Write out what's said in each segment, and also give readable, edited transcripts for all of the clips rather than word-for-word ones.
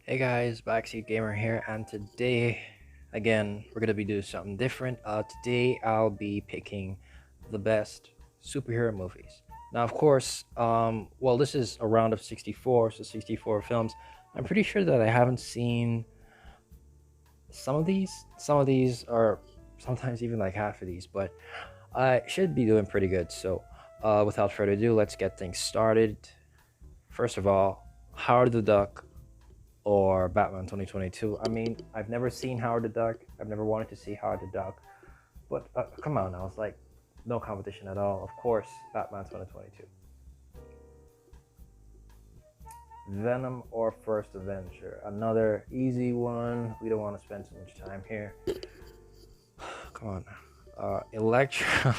Hey guys, Backseat Gamer here, and today, again, we're gonna be doing something different. Today I'll be picking the best superhero movies. Now, of course, well, this is a round of 64, so 64 films. I'm pretty sure that I haven't seen some of these. Some of these are sometimes even like half of these, but I should be doing pretty good. So, without further ado, let's get things started. First of all, Howard the Duck or Batman 2022. I mean, I've never seen Howard the Duck. I've never wanted to see Howard the Duck. But come on now, it's like no competition at all. Of course, Batman 2022. Venom or First Avenger. Another easy one. We don't want to spend too much time here. Come on. Electro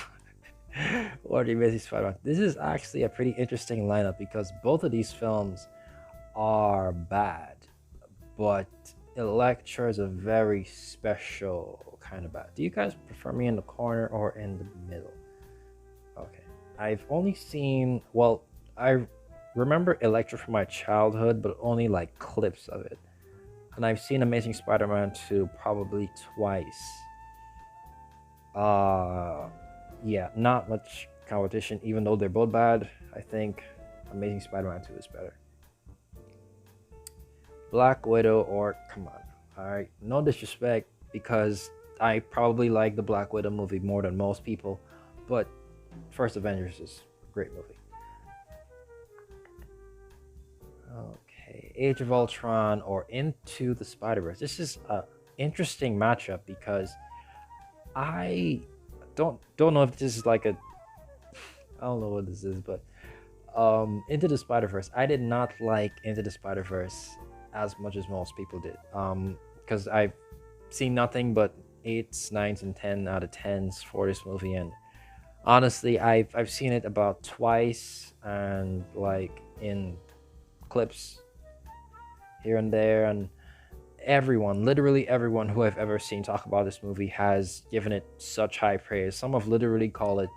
or the Amazing Spider-Man. This is actually a pretty interesting lineup because both of these films are bad, but Electra is a very special kind of bad. Do you guys prefer me in the corner or in the middle? Okay. I've only seen, well, I remember Electra from my childhood, but only like clips of it. And I've seen Amazing Spider-Man 2 probably twice. Uh yeah, not much competition, even though they're both bad. I think Amazing Spider-Man 2 is better. Black Widow or come on. Alright, no disrespect because I probably like the Black Widow movie more than most people, but First Avengers is a great movie. Okay, Age of Ultron or Into the Spider-Verse. This is a interesting matchup because I don't know if this is like a I don't know what this is, but Into the Spider-Verse. I did not like Into the Spider-Verse as much as most people did. Because I've seen nothing but 8s, 9s, and 10 out of 10s for this movie, and honestly, I've seen it about twice, and like in clips here and there, and everyone, literally everyone who I've ever seen talk about this movie has given it such high praise. Some have literally called it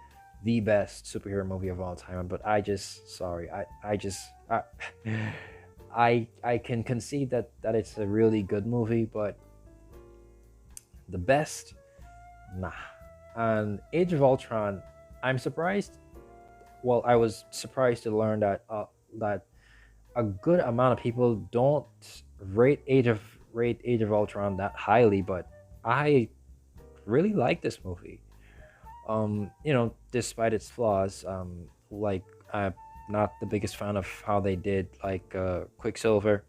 the best superhero movie of all time, but I just sorry, I just I can concede that it's a really good movie, but the best, nah. And Age of Ultron, I'm surprised. Well, I was surprised to learn that a good amount of people don't rate Age of Ultron that highly, but I really like this movie. Despite its flaws, like I'm not the biggest fan of how they did like Quicksilver,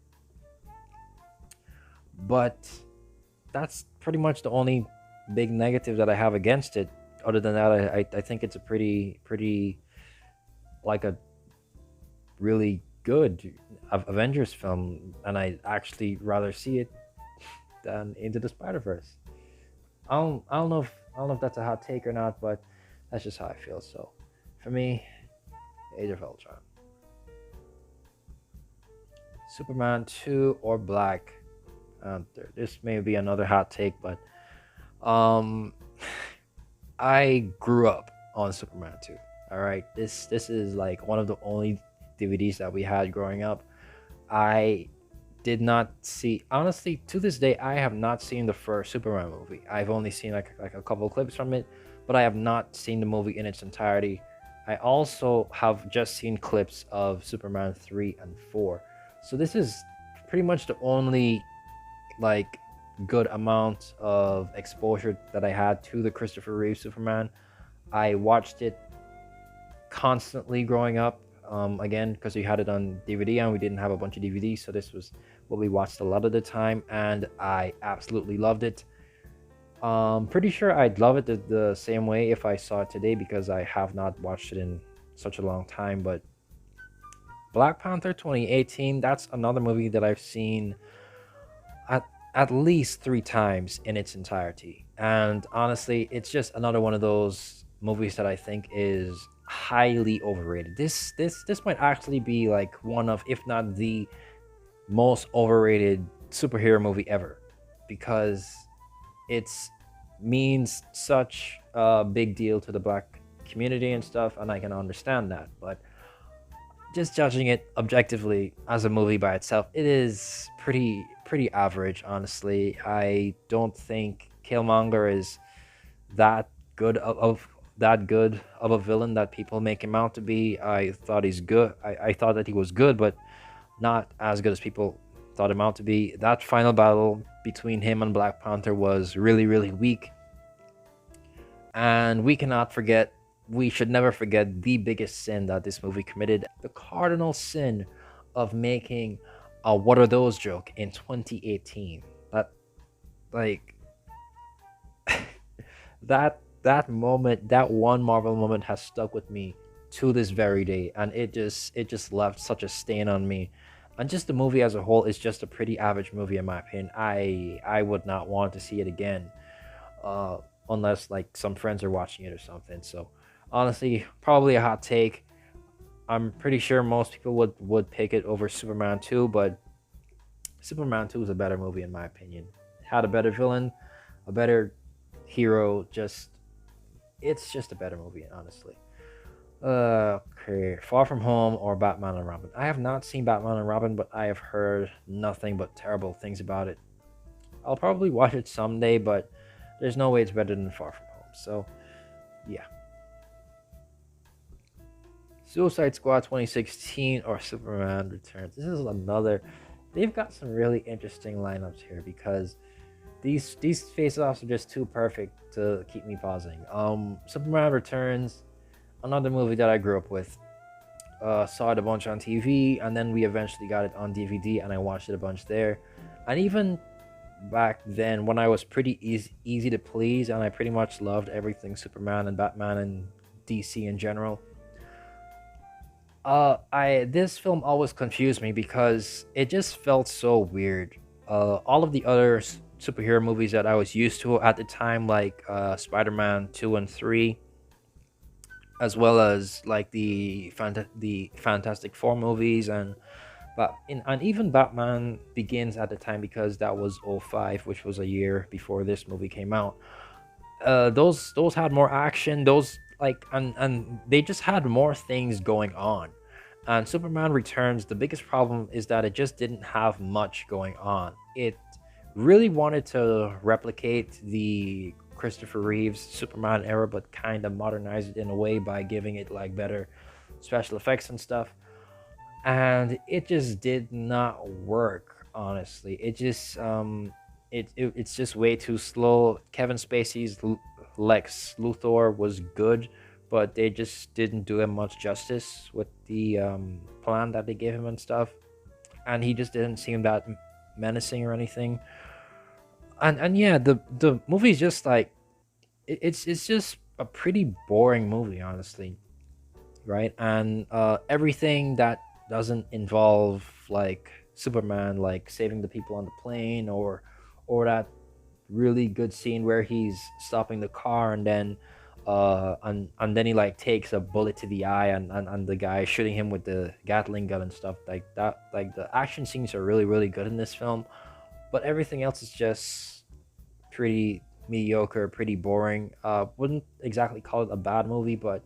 but that's pretty much the only big negative that I have against it. Other than that, I think it's a pretty like a really good Avengers film, and I actually rather see it than Into the Spider Verse. I don't know if that's a hot take or not, but that's just how I feel. So, for me, Age of Ultron, Superman 2 or Black Panther. This may be another hot take, but um, I grew up on Superman 2. All right, this is like one of the only DVDs that we had growing up. I did not see, honestly, to this day I have not seen the first Superman movie. I've only seen like a couple clips from it, but I have not seen the movie in its entirety. I also have just seen clips of Superman 3 and 4. So this is pretty much the only like good amount of exposure that I had to the Christopher Reeve Superman. I watched it constantly growing up, again, because we had it on DVD and we didn't have a bunch of DVDs, so this was what we watched a lot of the time, and I absolutely loved it. Pretty sure I'd love it the same way if I saw it today because I have not watched it in such a long time. But Black Panther 2018, that's another movie that I've seen at at least 3 times in its entirety, and honestly, it's just another one of those movies that I think is highly overrated. This might actually be like one of, if not the most overrated superhero movie ever, because it's means such a big deal to the black community and stuff, and I can understand that. But just judging it objectively as a movie by itself, it is pretty pretty average, honestly. I don't think Killmonger is that good of that good of a villain that people make him out to be. I thought he's good. I thought that he was good, but not as good as people thought him out to be. That final battle between him and Black Panther was really, really weak. And we should never forget the biggest sin that this movie committed, the cardinal sin of making a "What Are Those" joke in 2018. That, like, that moment, that one Marvel moment has stuck with me to this very day, and it just left such a stain on me. And just the movie as a whole is just a pretty average movie in my opinion. I would not want to see it again, uh, unless like some friends are watching it or something. So honestly, probably a hot take. I'm pretty sure most people would pick it over Superman 2, but Superman 2 is a better movie in my opinion. It had a better villain, a better hero. Just it's just a better movie, honestly. Okay, Far From Home or Batman and Robin. I have not seen Batman and Robin, but I have heard nothing but terrible things about it. I'll probably watch it someday, but there's no way it's better than Far From Home. So, yeah. Suicide Squad 2016 or Superman Returns. This is another. They've got some really interesting lineups here because these face-offs are just too perfect to keep me pausing. Superman Returns, another movie that I grew up with. Saw it a bunch on TV, and then we eventually got it on DVD, and I watched it a bunch there. And even back then, when I was pretty easy to please, and I pretty much loved everything Superman and Batman and DC in general. I This film always confused me because it just felt so weird. All of the other superhero movies that I was used to at the time, like Spider-Man 2 and 3, as well as like the Fantastic Four movies, and even Batman Begins at the time, because that was '05, which was a year before this movie came out. Those had more action. Those like and they just had more things going on. And Superman Returns, the biggest problem is that it just didn't have much going on. It really wanted to replicate the Christopher Reeves Superman era, but kind of modernize it in a way by giving it like better special effects and stuff. And it just did not work, honestly. It's just way too slow. Kevin Spacey's Lex Luthor was good, but they just didn't do him much justice with the plan that they gave him and stuff. And he just didn't seem that menacing or anything. And yeah, the movie's just like it's just a pretty boring movie, honestly, right? And everything that doesn't involve like Superman, like saving the people on the plane, or that really good scene where he's stopping the car and then and then he like takes a bullet to the eye, and the guy shooting him with the Gatling gun and stuff like that. Like the action scenes are really, really good in this film, but everything else is just pretty mediocre, pretty boring. Wouldn't exactly call it a bad movie, but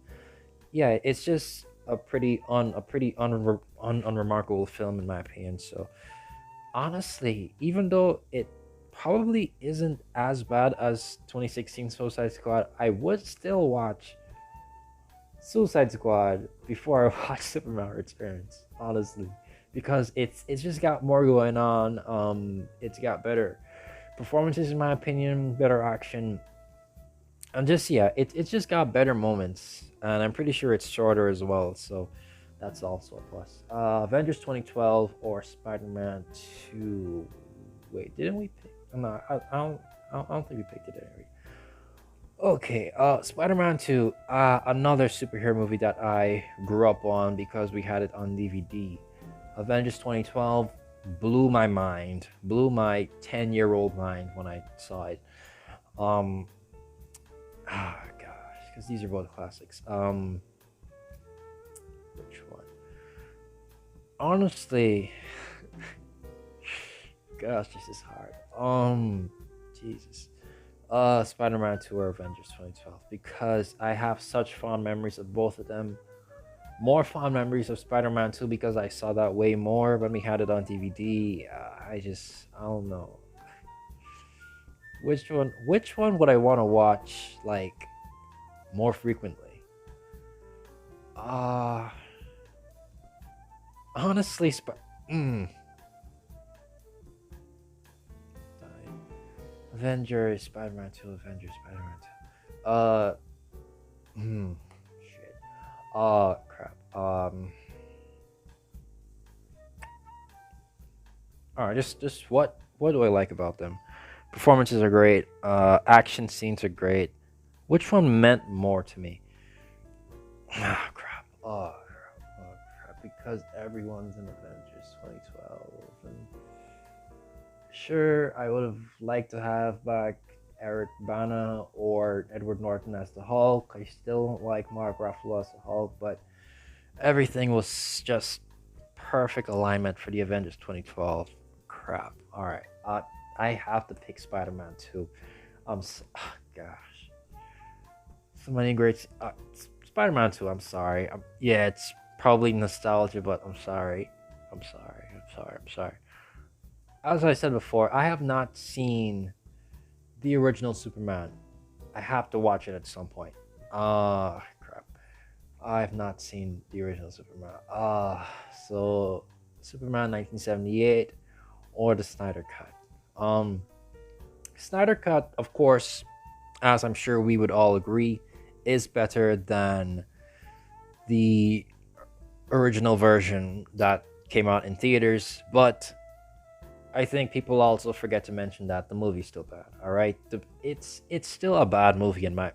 yeah, it's just a pretty unremarkable film in my opinion. So honestly, even though it probably isn't as bad as 2016 Suicide Squad, I would still watch Suicide Squad before I watch Superman Returns, honestly, because it's just got more going on. It's got better performances in my opinion, better action, and just yeah, it's just got better moments, and I'm pretty sure it's shorter as well. So that's also a plus. Avengers 2012 or Spider-Man 2. Wait, didn't we pick? No, I don't think we picked it anyway. Okay, Spider-Man 2, another superhero movie that I grew up on because we had it on DVD. Avengers 2012 blew my mind, blew my 10-year-old mind when I saw it. Um, gosh, because these are both classics. Which one? Honestly, gosh, this is hard. Jesus. Spider-Man 2 or Avengers 2012, because I have such fond memories of both of them. more fond memories of Spider-Man 2 because I saw that way more when we had it on DVD. I don't know. Which one would I want to watch like more frequently? Uh honestly, mm, Avengers, Spider-Man 2, Avengers, Spider-Man 2. Shit. Crap. All right, just what do I like about them? Performances are great. Action scenes are great. Which one meant more to me? Ah, crap. Crap. Because everyone's in Avengers 2012, and sure, I would have liked to have back Eric Bana or Edward Norton as the Hulk. I still don't like Mark Ruffalo as the Hulk, but everything was just perfect alignment for the Avengers 2012. Crap. All right. I have to pick Spider-Man 2. Gosh, so many great. Spider-Man 2. I'm sorry. Yeah, it's probably nostalgia, but I'm sorry. I'm sorry. As I said before, I have not seen the original Superman. I have to watch it at some point. Crap. I have not seen the original Superman. So Superman 1978 or the Snyder Cut. Snyder Cut, of course, as I'm sure we would all agree, is better than the original version that came out in theaters, but I think people also forget to mention that the movie's still bad. All right, it's still a bad movie in my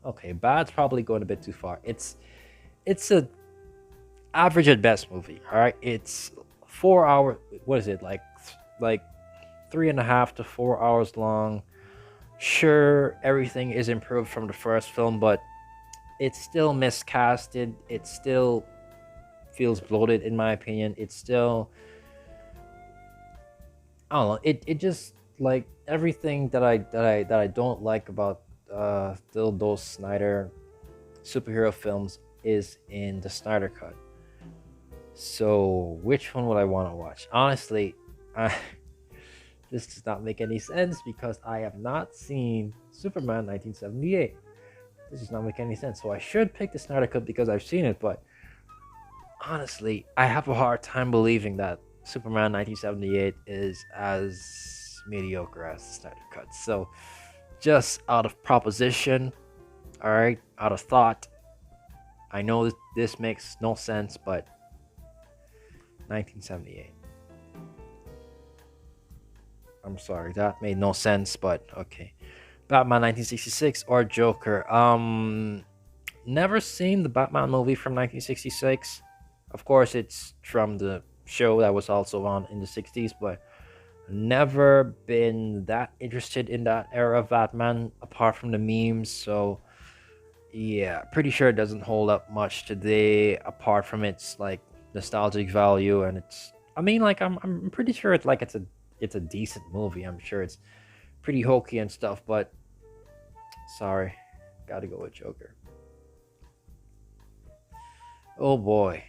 okay, bad's probably going a bit too far. It's a average at best movie. All right, it's 4 hours. What is it like 3.5 to 4 hours long? Sure, everything is improved from the first film, but it's still miscasted. It still feels bloated in my opinion. It's still, I don't know. It just like everything that I don't like about still those Snyder superhero films is in the Snyder Cut. So which one would I want to watch? Honestly, I, this does not make any sense because I have not seen Superman 1978. This does not make any sense. So I should pick the Snyder Cut because I've seen it, but honestly, I have a hard time believing that Superman 1978 is as mediocre as the Snyder Cut. So just out of proposition, all right, out of thought, I know this makes no sense, but 1978. I'm sorry, that made no sense, but okay. Batman 1966 or Joker. Never seen the Batman movie from 1966. Of course, it's from the show that was also on in the 60s, but never been that interested in that era of Batman apart from the memes. So yeah, pretty sure it doesn't hold up much today apart from its like nostalgic value, and it's, I mean, like I'm pretty sure it's a decent movie. I'm sure it's pretty hokey and stuff, but sorry, gotta go with Joker. Oh boy.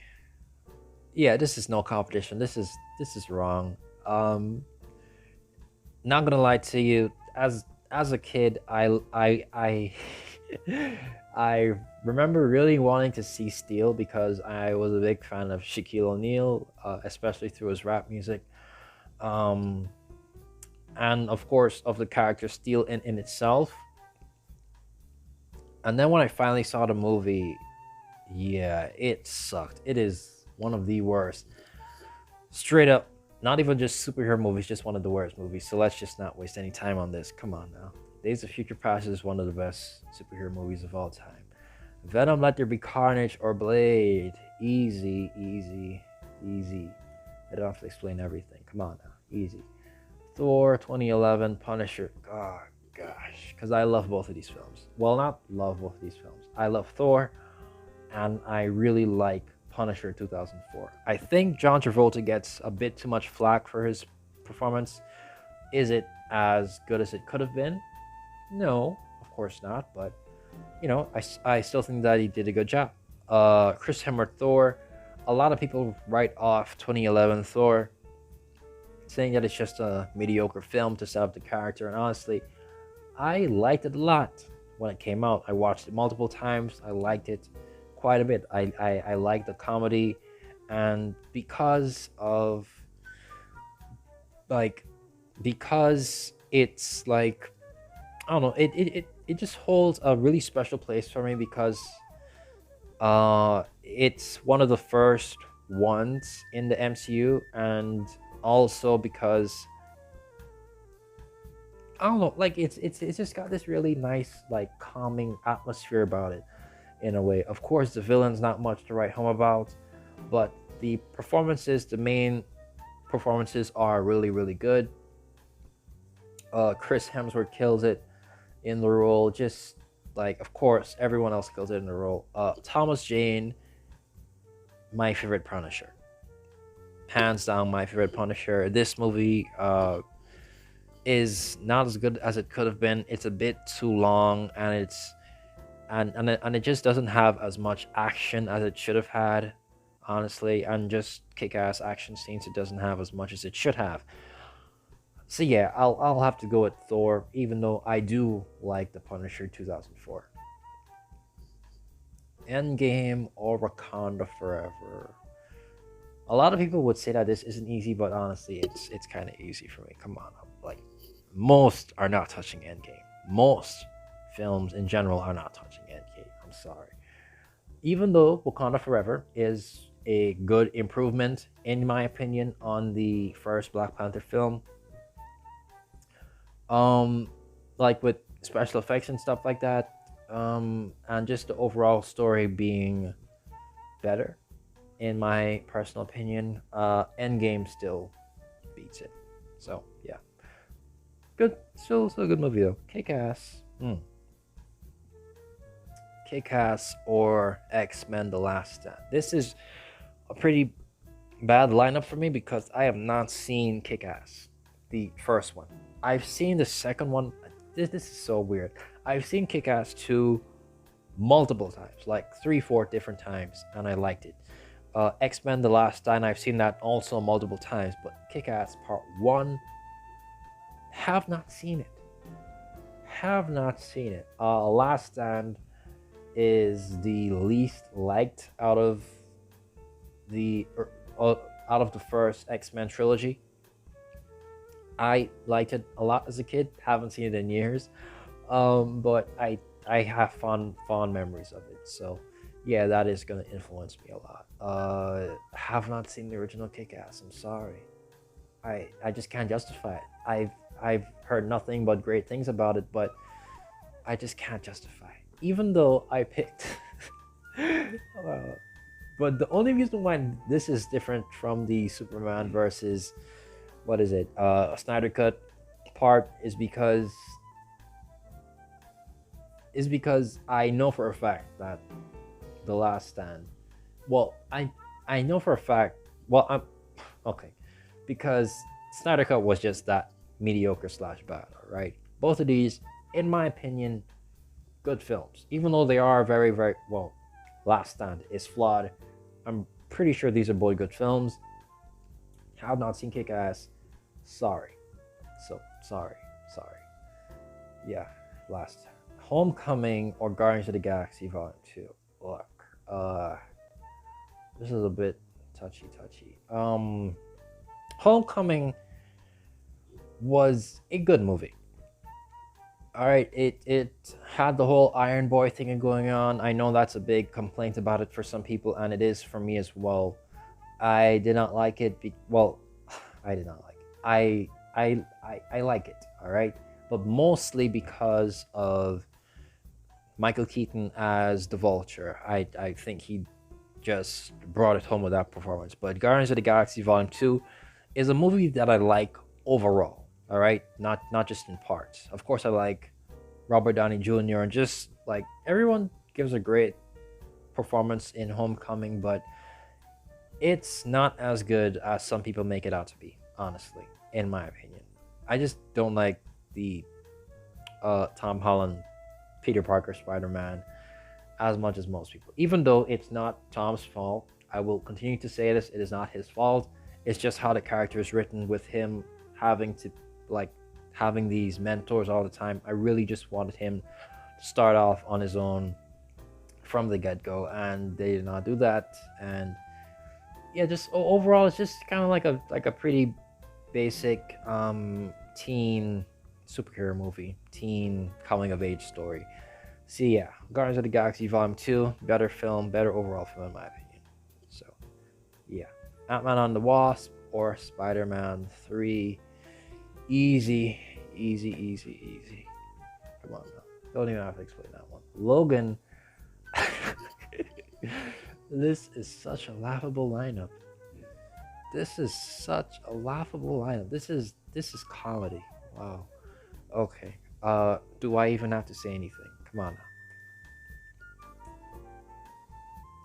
Yeah, this is no competition. This is wrong. Um Not gonna lie to you, as a kid, I I remember really wanting to see Steel because I was a big fan of Shaquille O'Neal, especially through his rap music. Um, and of course of the character Steel in itself. And then when I finally saw the movie, yeah, it sucked. It is one of the worst. Straight up, not even just superhero movies, just one of the worst movies. So let's just not waste any time on this. Come on now. Days of Future Past is one of the best superhero movies of all time. Venom, Let There Be Carnage, or Blade. Easy, easy, easy. I don't have to explain everything. Come on now. Easy. Thor 2011, Punisher. Oh, gosh. Because I love both of these films. Well, not love both of these films. I love Thor, and I really like Punisher 2004. I think John Travolta gets a bit too much flack for his performance. Is it as good as it could have been? No, of course not. But, I still think that he did a good job. Chris Hemsworth Thor. A lot of people write off 2011 Thor, saying that it's just a mediocre film to set up the character. And honestly, I liked it a lot when it came out. I watched it multiple times. I liked it quite a bit. I liked the comedy, and like because it's like, I don't know, it just holds a really special place for me because it's one of the first ones in the MCU, and also because I don't know, like it's just got this really nice, like, calming atmosphere about it in a way. Of course, the villain's not much to write home about, but the main performances are really, really good. Chris Hemsworth kills it in the role. Just like, of course, everyone else kills it in the role. Thomas Jane, my favorite Punisher, hands down, my favorite Punisher. This movie is not as good as it could have been. It's a bit too long, and it just doesn't have as much action as it should have had, honestly, and just kick-ass action scenes it doesn't have as much as it should have. So yeah, I'll have to go with Thor, even though I do like the Punisher 2004. Endgame or Wakanda Forever. A lot of people would say that this isn't easy, but honestly, it's kind of easy for me. Come on, like, most are not touching Endgame. Most films in general are not touching Endgame. I'm sorry. Even though Wakanda Forever is a good improvement, in my opinion, on the first Black Panther film, like with special effects and stuff like that, and just the overall story being better, in my personal opinion, Endgame still beats it. So yeah, good, still a good movie though. Kick-Ass. Kick-Ass or X-Men: The Last Stand. This is a pretty bad lineup for me because I have not seen Kick-Ass, the first one. I've seen the second one. This is so weird. I've seen Kick-Ass 2 multiple times, like 3-4 different times, and I liked it. X-Men: The Last Stand, I've seen that also multiple times, but Kick-Ass Part 1, have not seen it. Have not seen it. Last Stand is the least liked out of the first X-Men trilogy. I liked it a lot as a kid. Haven't seen it in years, but I have fond memories of it. So yeah, that is gonna influence me a lot. Have not seen the original Kick-Ass. I'm sorry. I just can't justify it. I've heard nothing but great things about it, but I just can't justify it. Even though I picked, but the only reason why this is different from the Superman versus, what is it, Snydercut part is because I know for a fact that The Last Stand, well, I know for a fact, well, I'm okay, because Snydercut was just that mediocre slash bad, right? Both of these, in my opinion, good films, even though they are very, very, well, Last Stand is flawed. I'm pretty sure these are both good films. Have not seen Kick-Ass. Sorry. So sorry. Yeah, last. Homecoming or Guardians of the Galaxy Volume 2. Look, this is a bit touchy. Homecoming was a good movie. All right, it had the whole Iron Boy thing going on. I know that's a big complaint about it for some people, and it is for me as well. I did not like it. I did not like it. I like it. All right, but mostly because of Michael Keaton as the Vulture. I think he just brought it home with that performance. But Guardians of the Galaxy Volume 2 is a movie that I like overall. All right, not just in parts. Of course, I like Robert Downey Jr. and just like everyone gives a great performance in Homecoming, but it's not as good as some people make it out to be. Honestly, in my opinion, I just don't like the Tom Holland, Peter Parker Spider-Man, as much as most people. Even though it's not Tom's fault, I will continue to say this. It is not his fault. It's just how the character is written, with him having to, like, having these mentors all the time. I really just wanted him to start off on his own from the get-go, and they did not do that. And yeah, just overall, it's just kind of like a pretty basic teen superhero movie, teen coming of age story. So yeah, Guardians of the Galaxy Volume 2, better film, better overall film in my opinion. So yeah, Ant-Man and the Wasp or Spider-Man 3, easy, easy, easy, easy. Come on now, don't even have to explain that one. Logan. This is such a laughable lineup. This is such a laughable lineup. This is comedy. Wow. Okay. Do I even have to say anything? Come on now.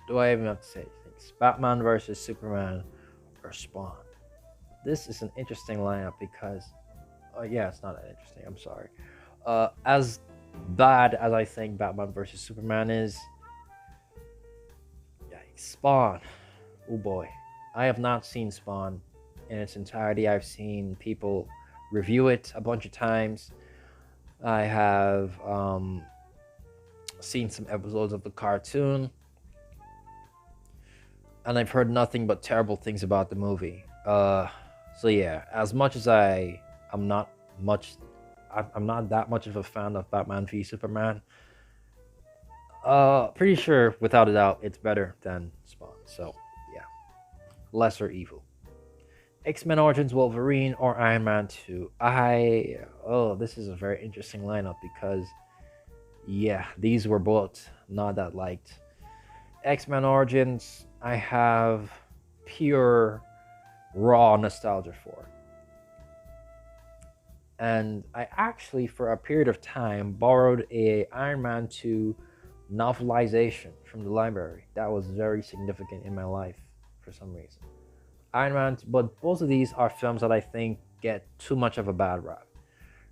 Do I even have to say anything? It's Batman versus Superman or Spawn. This is an interesting lineup because, yeah, it's not that interesting. I'm sorry. As bad as I think Batman versus Superman is, yikes, Spawn. Oh boy, I have not seen Spawn in its entirety. I've seen people review it a bunch of times. I have seen some episodes of the cartoon, and I've heard nothing but terrible things about the movie. So yeah, as much as I'm not much, I'm not that much of a fan of Batman v Superman. Pretty sure without a doubt it's better than Spawn. So yeah, lesser evil. X-Men Origins Wolverine or Iron Man 2. This is a very interesting lineup because yeah, these were both not that liked. X-Men Origins, I have pure raw nostalgia for. And I actually, for a period of time, borrowed a Iron Man 2 novelization from the library. That was very significant in my life for some reason. Iron Man, but both of these are films that I think get too much of a bad rap.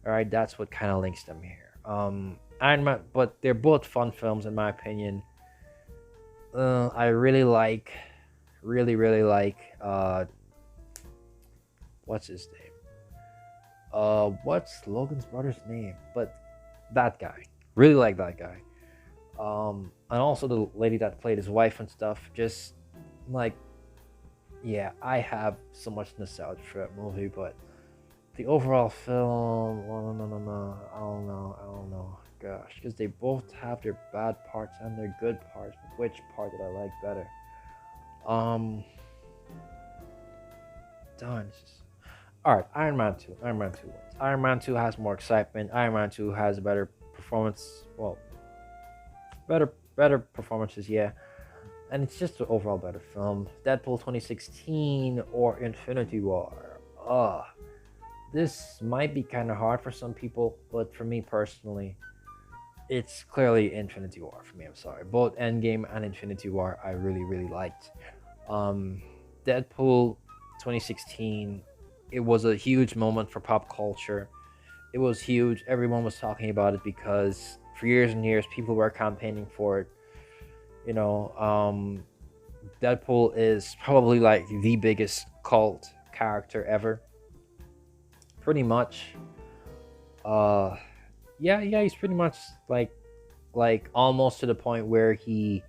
All right, that's what kind of links them here. Iron Man, but they're both fun films in my opinion. I really like, really like. What's his name? What's Logan's brother's name? But that guy, really like that guy. And also the lady that played his wife and stuff. Just like, yeah, I have so much nostalgia for that movie, but the overall film, well, no, I don't know, gosh, because they both have their bad parts and their good parts. But which part did I like better? Darn. All right, Iron Man 2. Iron Man 2 wins. Iron Man 2 has more excitement. Iron Man 2 has a better performance. Well, better performances, yeah. And it's just an overall better film. Deadpool 2016 or Infinity War. This might be kind of hard for some people, but for me personally, it's clearly Infinity War for me. I'm sorry. Both Endgame and Infinity War I really liked. Deadpool 2016, it was a huge moment for pop culture. It was huge. Everyone was talking about it because for years and years people were campaigning for it. You know, Deadpool is probably like the biggest cult character ever. Pretty much. Yeah, he's pretty much like almost to the point where he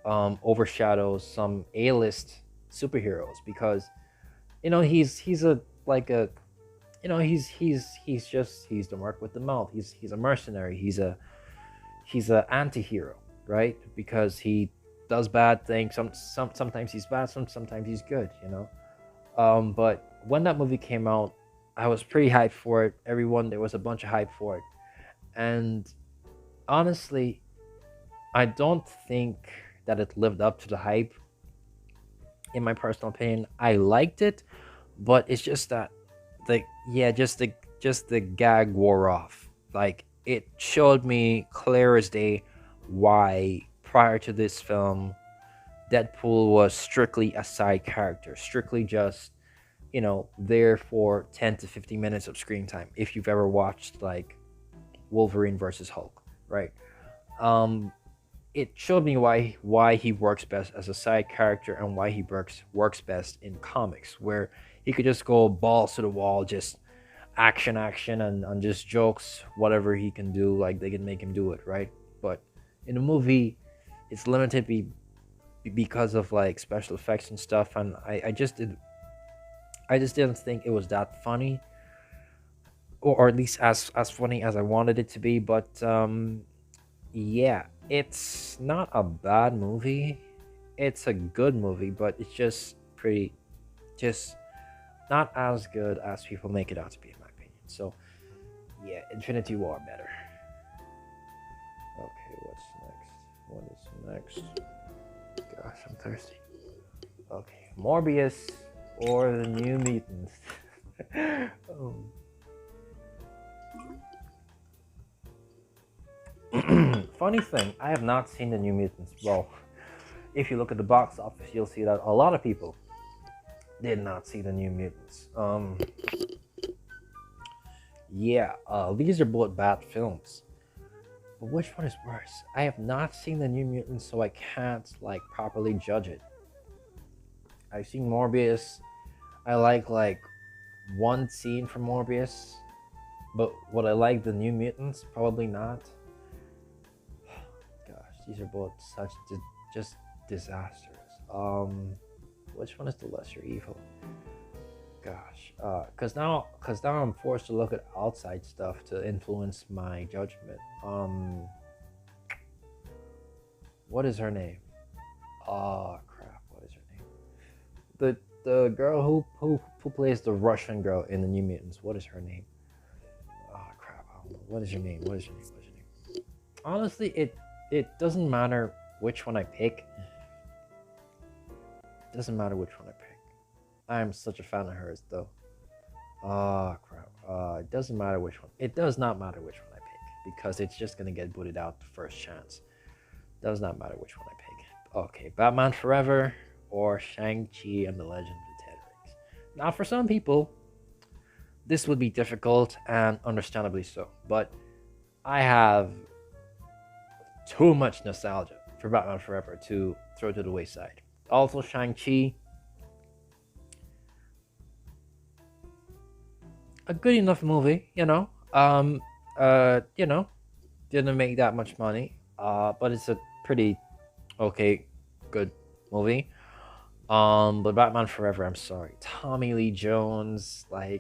overshadows some A-list superheroes because he's a like a he's the mark with the mouth. He's a mercenary. He's a anti-hero, right? Because he does bad things. Sometimes he's bad, sometimes he's good, but when that movie came out, I was pretty hyped for it. There was a bunch of hype for it. And honestly, I don't think that it lived up to the hype. In my personal opinion, I liked it, but it's just that just the gag wore off. Like, it showed me clear as day why prior to this film Deadpool was strictly a side character, strictly just there for 10 to 15 minutes of screen time. If you've ever watched like Wolverine versus Hulk, right? it showed me why he works best as a side character and why he works best in comics, where he could just go balls to the wall, just action, and just jokes, whatever he can do, like they can make him do it, right? But in a movie, it's limited because of like special effects and stuff, and I just didn't think it was that funny, or at least as funny as I wanted it to be. But yeah, it's not a bad movie. It's a good movie, but it's just just not as good as people make it out to be, in my opinion. So yeah, Infinity War better. Okay, what's next? Gosh, I'm thirsty. Okay, Morbius or the New Mutants. Oh. Funny thing, I have not seen the New Mutants. Well, if you look at the box office, you'll see that a lot of people did not see the New Mutants. Yeah, these are both bad films. But which one is worse? I have not seen the New Mutants, so I can't like properly judge it. I've seen Morbius. I like one scene from Morbius, but would I like the New Mutants? Probably not. Gosh, these are both such just disasters. Which one is the lesser evil? Gosh, cause now I'm forced to look at outside stuff to influence my judgment. What is her name? Oh crap, what is her name? The girl who plays the Russian girl in the New Mutants. What is her name? Oh crap, I don't know. What is your name? What is your name? What is your name? Honestly, it doesn't matter which one I pick. It doesn't matter which one I pick. I'm such a fan of hers, though. Oh crap. It doesn't matter which one. It does not matter which one I pick because it's just gonna get booted out the first chance. Does not matter which one I pick. Okay, Batman Forever or Shang-Chi and the Legend of the Ten Rings. Now, for some people, this would be difficult and understandably so, but I have too much nostalgia for Batman Forever to throw to the wayside. Also, Shang-Chi, a good enough movie, didn't make that much money, but it's a pretty okay, good movie. But Batman Forever, I'm sorry, Tommy Lee Jones, oh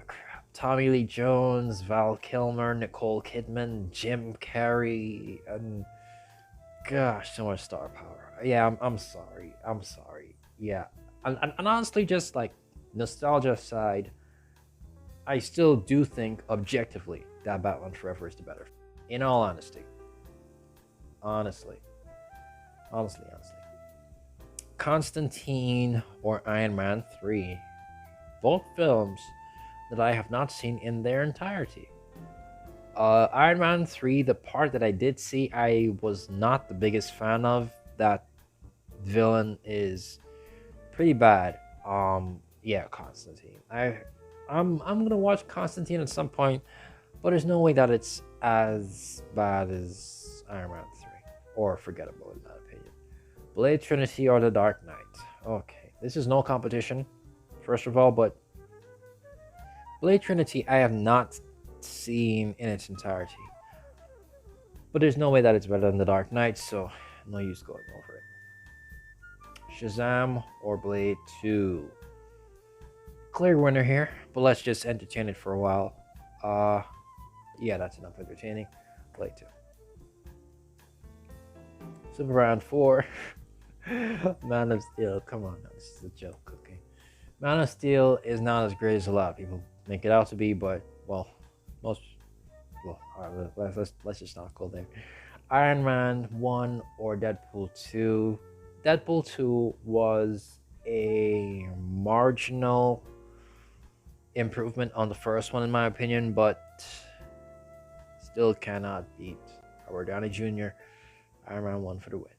crap, Tommy Lee Jones, Val Kilmer, Nicole Kidman, Jim Carrey, and gosh, so much star power. Yeah, I'm sorry, yeah, and honestly, just like nostalgia aside, I still do think objectively that Batman Forever is the better. In all honesty. Honestly. Constantine or Iron Man 3. Both films that I have not seen in their entirety. Iron Man 3, the part that I did see, I was not the biggest fan of. That villain is pretty bad. Yeah, Constantine. I'm gonna watch Constantine at some point, but there's no way that it's as bad as Iron Man 3, or forgettable in my opinion. Blade Trinity or The Dark Knight. Okay, this is no competition, first of all, but Blade Trinity I have not seen in its entirety, but there's no way that it's better than The Dark Knight, so no use going over it. Shazam or Blade 2. Clear winner here, but let's just entertain it for a while. Yeah, that's enough entertaining. Blade 2. Superman 4. Man of Steel. Come on, no, this is a joke, okay? Man of Steel is not as great as a lot of people make it out to be, but well, all right, let's just not go there. Iron Man 1 or Deadpool 2. Deadpool 2 was a marginal improvement on the first one in my opinion, but still cannot beat Robert Downey Jr. Iron Man 1 for the win.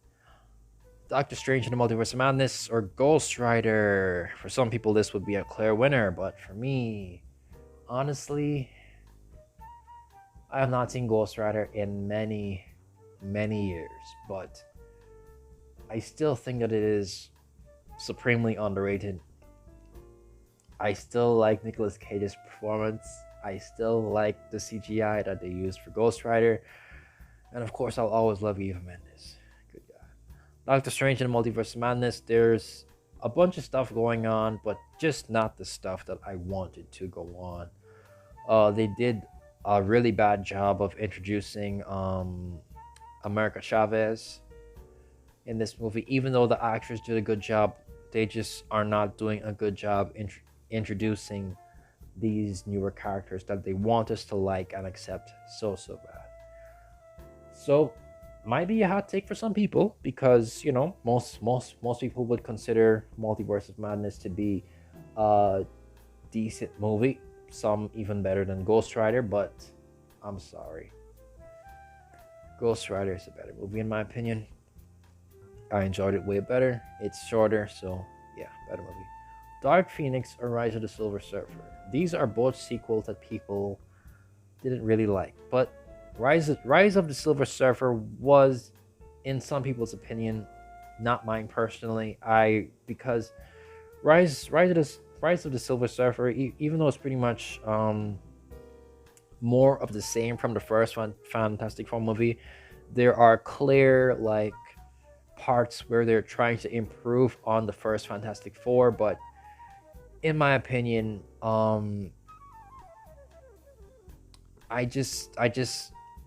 Doctor Strange in the Multiverse of Madness or Ghost Rider. For some people this would be a clear winner, but for me, honestly, I have not seen Ghost Rider in many years, but I still think that it is supremely underrated. I still like Nicolas Cage's performance. I still like the CGI that they used for Ghost Rider. And of course, I'll always love Eva Mendes. Good guy. Doctor Strange and Multiverse of Madness, there's a bunch of stuff going on, but just not the stuff that I wanted to go on. They did a really bad job of introducing America Chavez in this movie. Even though the actors did a good job, they just are not doing a good job introducing these newer characters that they want us to like and accept so bad. So might be a hot take for some people because most people would consider Multiverse of Madness to be a decent movie, some even better than Ghost Rider, but I'm sorry. Ghost Rider is a better movie in my opinion. I enjoyed it way better. It's shorter, so yeah, better movie. Dark Phoenix or Rise of the Silver Surfer. These are both sequels that people didn't really like, but Rise of the Silver Surfer was, in some people's opinion, not mine personally. Because Rise of the Silver Surfer, even though it's pretty much more of the same from the first one, Fantastic Four movie, there are clear like parts where they're trying to improve on the first Fantastic Four, but in my opinion, I just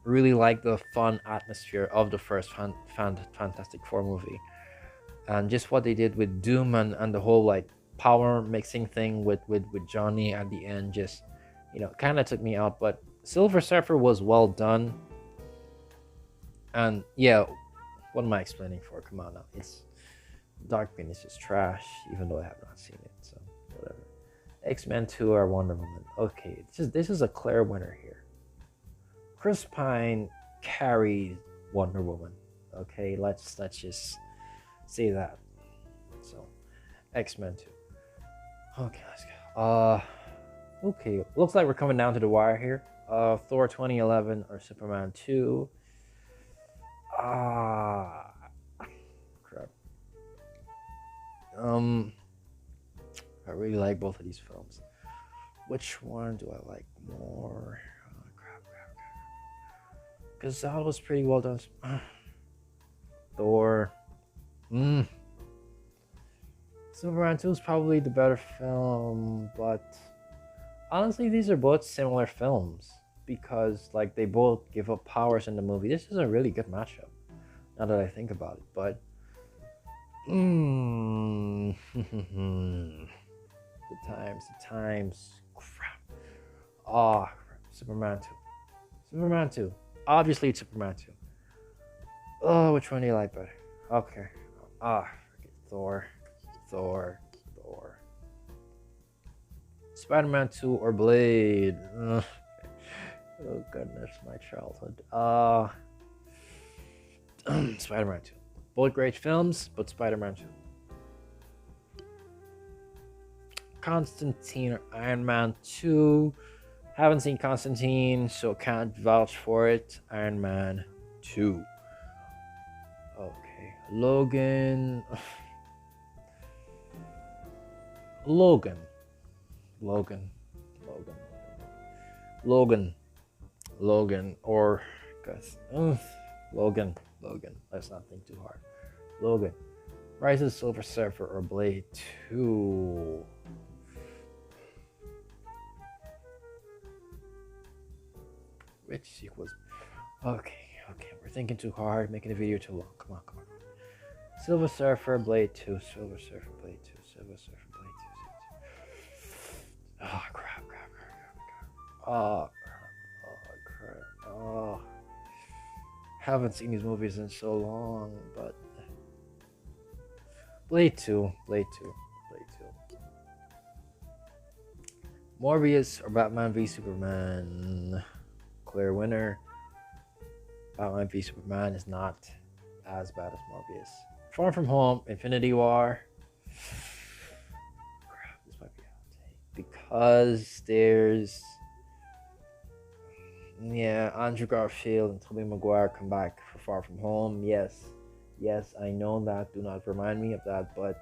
really like the fun atmosphere of the first Fantastic Four movie, and just what they did with Doom and the whole like power mixing thing with Johnny at the end just kind of took me out. But Silver Surfer was well done, and yeah, what am I explaining for? Come on now, it's Dark Phoenix is trash, even though I have not seen it, so whatever. X-Men 2 or Wonder Woman. Okay, this is a clear winner here. Chris Pine carried Wonder Woman. Okay, let's just say that. So, X-Men 2. Okay, let's go. Okay, looks like we're coming down to the wire here. Thor 2011 or Superman 2. Crap. I really like both of these films. Which one do I like more? Crap. Gazelle was pretty well done. Thor. Superman 2 is probably the better film, but honestly, these are both similar films because like they both give up powers in the movie. This is a really good matchup, now that I think about it. But the times. Crap. Superman 2. Obviously, it's Superman 2. Oh, which one do you like better? Okay. Thor. Spider-Man 2 or Blade? Oh goodness, my childhood. Spider-Man 2. Both great films, but Spider-Man 2. Constantine or Iron Man 2. Haven't seen Constantine, so can't vouch for it. Iron Man 2. Okay. Logan. Or guys. Logan. Let's not think too hard. Logan. Rise of the Silver Surfer or Blade 2. Which sequels? Okay. We're thinking too hard, making the video too long. Come on. Silver Surfer, Blade 2. Silver Surfer, Blade 2. Silver Surfer, Blade 2. Oh, crap. Haven't seen these movies in so long, but Blade 2. Morbius or Batman v Superman? Clear winner. Batman v Superman is not as bad as Morbius. Far From Home, Infinity War. Crap, this might be a hot take. Because there's Yeah, Andrew Garfield and Tobey Maguire come back for Far From Home. Yes, yes, I know that. Do not remind me of that. But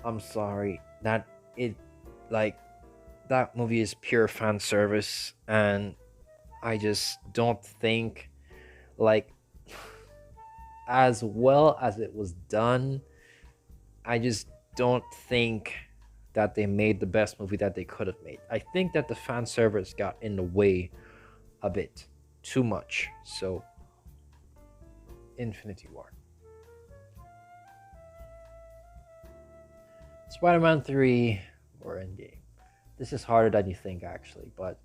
I'm sorry that it, like, that movie is pure fan service, and I just don't think, like, as well as it was done, I just don't think that they made the best movie that they could have made. I think that the fan service got in the way a bit too much. So, Infinity War. Spider-Man 3 or Endgame. This is harder than you think, actually, but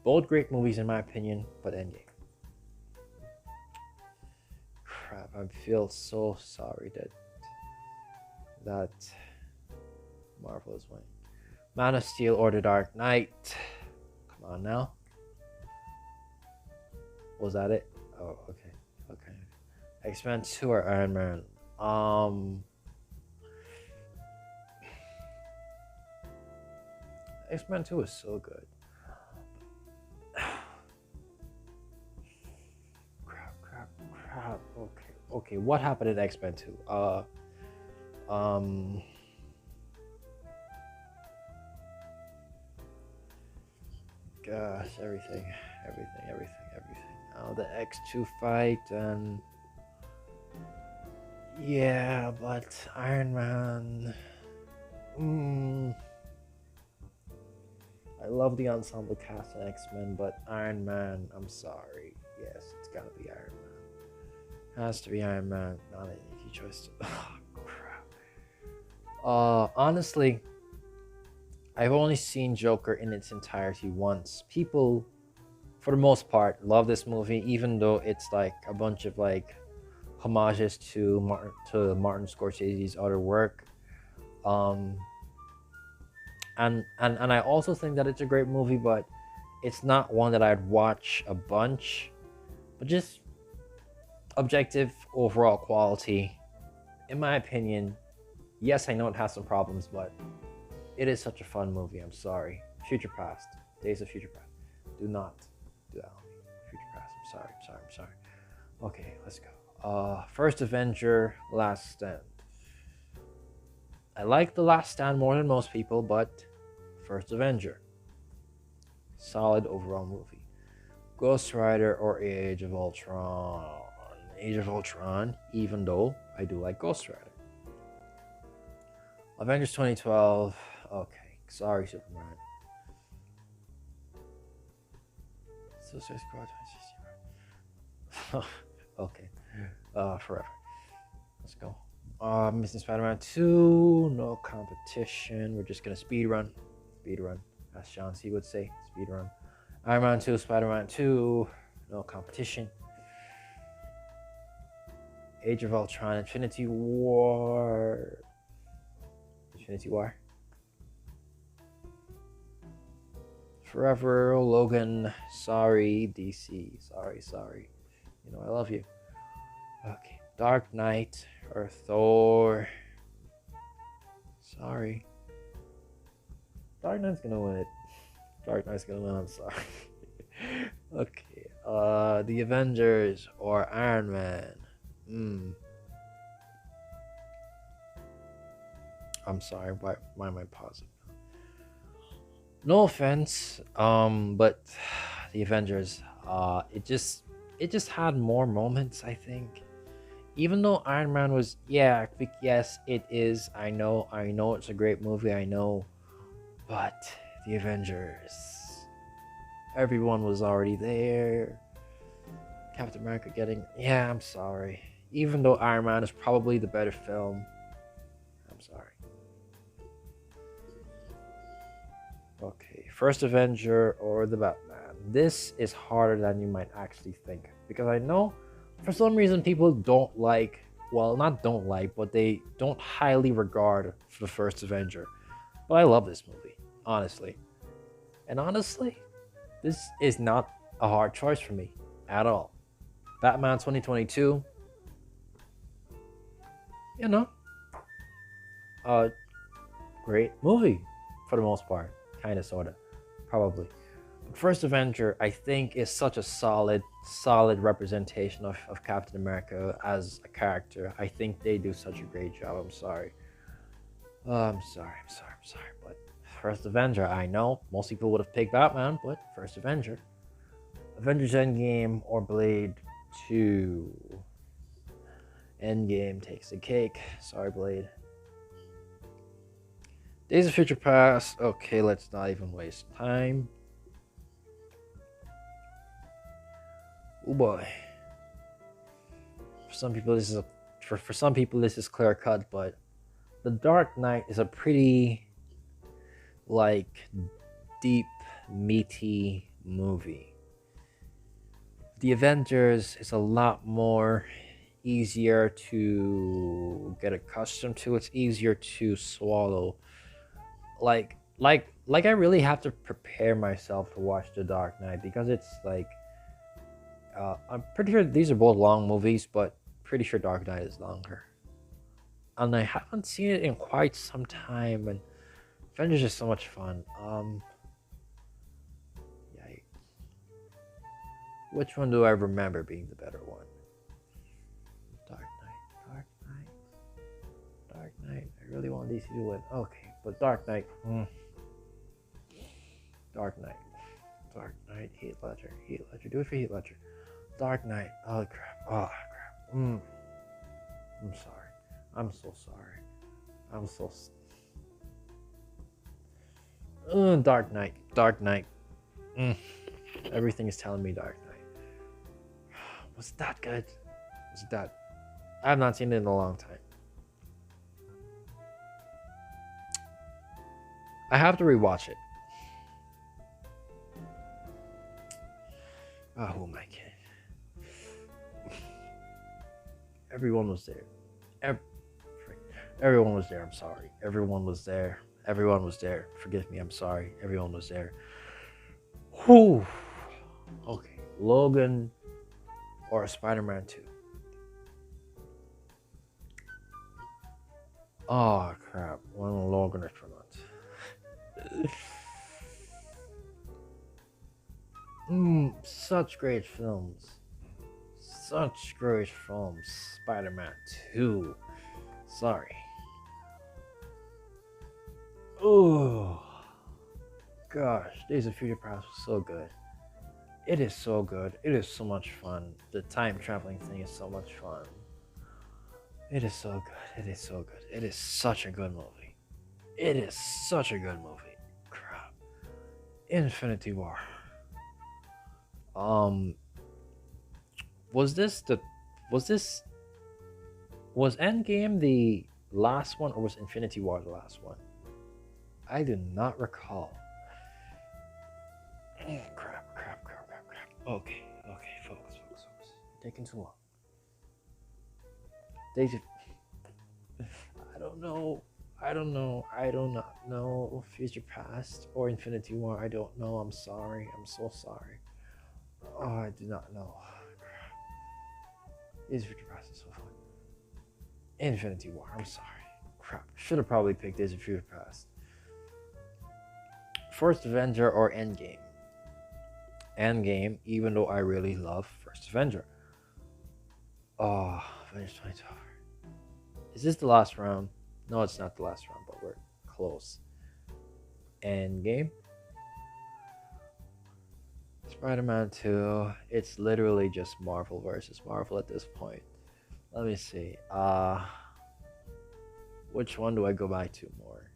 both great movies in my opinion, but Endgame. Crap, I feel so sorry that Marvel is winning. Man of Steel or The Dark Knight. Come on now. Was that it? Oh, okay. Okay. X-Men 2 or Iron Man? X-Men 2 is so good. Crap. Okay. What happened in X-Men 2? Gosh, everything. The X2 fight, and yeah, but Iron Man. I love the ensemble cast in X-Men, but Iron Man, I'm sorry. Yes, it's gotta be Iron Man. Has to be Iron Man. Not an easy choice. Oh, crap. Honestly, I've only seen Joker in its entirety once. People, for the most part, love this movie, even though it's like a bunch of like homages to Martin Scorsese's other work. And I also think that it's a great movie, but it's not one that I'd watch a bunch. But just objective overall quality, in my opinion, yes, I know it has some problems, but it is such a fun movie. I'm sorry. Future Past, Days of Future Past. Do not do that on me. Future Past. I'm sorry. Okay, let's go. First Avenger, Last Stand. I like The Last Stand more than most people, but First Avenger. Solid overall movie. Ghost Rider or Age of Ultron. Age of Ultron, even though I do like Ghost Rider. Avengers 2012. Okay, sorry, Superman. Suicide Squad 2016. Okay. Forever. Let's go. Missing Spider-Man 2. No competition. We're just gonna speed run. As Sean C would say. Speed run. Iron Man 2, Spider-Man 2. No competition. Age of Ultron, Infinity War. Forever, Logan. Sorry, DC. Sorry. You know I love you. Okay. Dark Knight or Thor. Sorry. Dark Knight's gonna win it. I'm sorry. Okay. The Avengers or Iron Man. I'm sorry. Why am I pausing? No offense. But the Avengers. It just had more moments, I think. Even though Iron Man was, yes, it is. I know it's a great movie. I know, but the Avengers. Everyone was already there. Captain America getting, I'm sorry. Even though Iron Man is probably the better film, I'm sorry. Okay, First Avenger or the Batman. This is harder than you might actually think, because I know for some reason people don't like, well, not don't like, but they don't highly regard the First Avenger. But I love this movie, honestly. And honestly, this is not a hard choice for me at all. Batman 2022, great movie for the most part, kind of, sort of, probably. First Avenger, I think, is such a solid representation of Captain America as a character. I think they do such a great job. I'm sorry. I'm sorry. But First Avenger, I know most people would have picked Batman, but First Avenger. Avengers Endgame or Blade 2. Endgame takes the cake. Sorry, Blade. Days of Future Past. Okay, let's not even waste time. Oh boy. For some people, this is clear cut, but The Dark Knight is a pretty like deep, meaty movie. The Avengers is a lot more easier to get accustomed to. It's easier to swallow. Like I really have to prepare myself to watch The Dark Knight because it's like I'm pretty sure these are both long movies, but pretty sure Dark Knight is longer. And I haven't seen it in quite some time, and Avengers is so much fun. Yikes. Which one do I remember being the better one? Dark Knight. I really want DC to win. Okay, but Dark Knight. Dark Knight. Heath Ledger. Do it for Heath Ledger. Dark Knight. Oh crap. I'm sorry. I'm so sorry. Dark Knight. Everything is telling me Dark Knight. Was that good? I have not seen it in a long time. I have to rewatch it. Oh, who am I kidding? Everyone was there. Everyone was there. I'm sorry. Everyone was there. Forgive me. I'm sorry. Everyone was there. Whew. Okay. Logan or Spider-Man 2. Oh crap. One Logan or not. Such great films. Spider-Man 2. Sorry. Oh gosh, Days of Future Past was so good. It is so good. It is so much fun. The time traveling thing is so much fun. It is so good. It is such a good movie. Crap. Infinity War. Was Endgame the last one, or was Infinity War the last one? I do not recall. Crap. Okay, focus. Taking too long. I don't know. I do not know. Future Past or Infinity War. I don't know. I'm sorry. I'm so sorry. Oh, I do not know. Days of Future Past is so fun. Infinity War. I'm sorry. Crap. Should have probably picked Days of Future Past. First Avenger or Endgame? Endgame, even though I really love First Avenger. Oh, Avengers 2012. Is this the last round? No, it's not the last round, but we're close. Endgame. Spider-Man 2. It's literally just Marvel versus Marvel at this point. Let me see. Which one do I go back to more?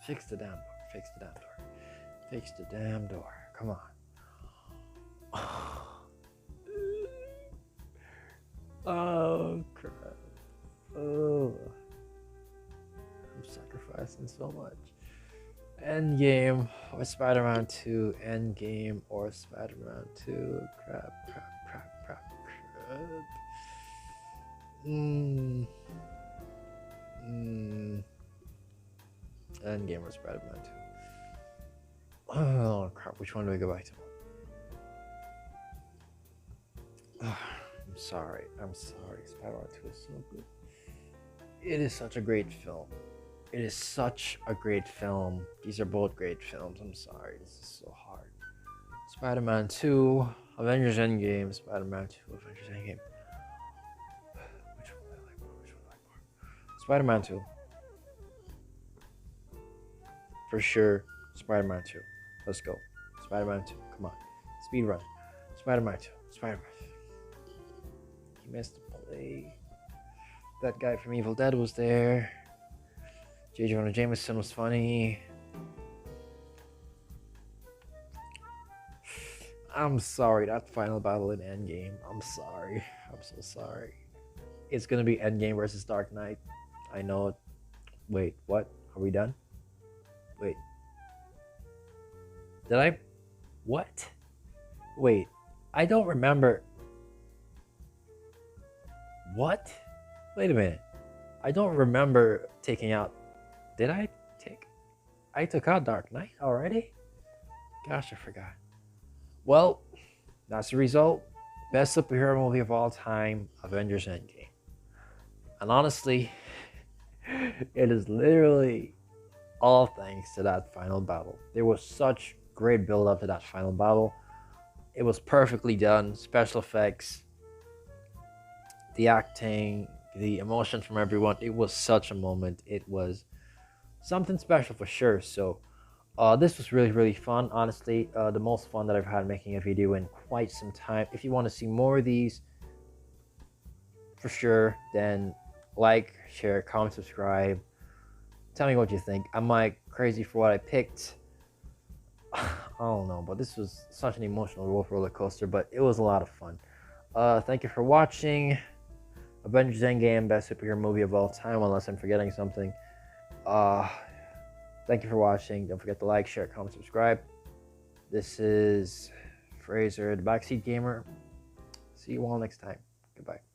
Fix the damn door. Come on. Oh crap. Oh, I'm sacrificing so much. Endgame or Spider-Man 2. Endgame or Spider-Man 2. Crap. Endgame or Spider-Man 2. Oh crap, which one do I go back to? I'm sorry. Spider-Man 2 is so good. It is such a great film. It is such a great film. These are both great films. I'm sorry, this is so hard. Spider-Man 2, Avengers Endgame, Spider-Man 2, Avengers Endgame. Which one do I like more? Which one do I like more? Spider-Man 2. For sure, Spider-Man 2. Let's go. Spider-Man 2. Come on. Speed run. Spider-Man 2. Spider-Man 2. He missed the play. That guy from Evil Dead was there. J. Jonah Jameson was funny. I'm sorry, that final battle in Endgame. I'm sorry. I'm so sorry. It's gonna be Endgame versus Dark Knight. I know it. Wait, what? Are we done? Wait. Did I? What? Wait. I don't remember. What? Wait a minute. I don't remember taking out. Did I take? I took out Dark Knight already? Gosh, I forgot. Well, that's the result. Best superhero movie of all time, Avengers Endgame. And honestly, it is literally all thanks to that final battle. There was such great build up to that final battle. It was perfectly done. Special effects, the acting, the emotion from everyone. It was such a moment. It was something special for sure. So this was really fun. Honestly, the most fun that I've had making a video in quite some time. If you want to see more of these, for sure, then like, share, comment, subscribe. Tell me what you think. Am I crazy for what I picked? I don't know, but this was such an emotional roller coaster, but it was a lot of fun. Thank you for watching. Avengers Endgame, best superhero movie of all time, unless I'm forgetting something. Thank you for watching. Don't forget to like, share, comment, subscribe. This is Fraser, the Backseat Gamer. See you all next time. Goodbye.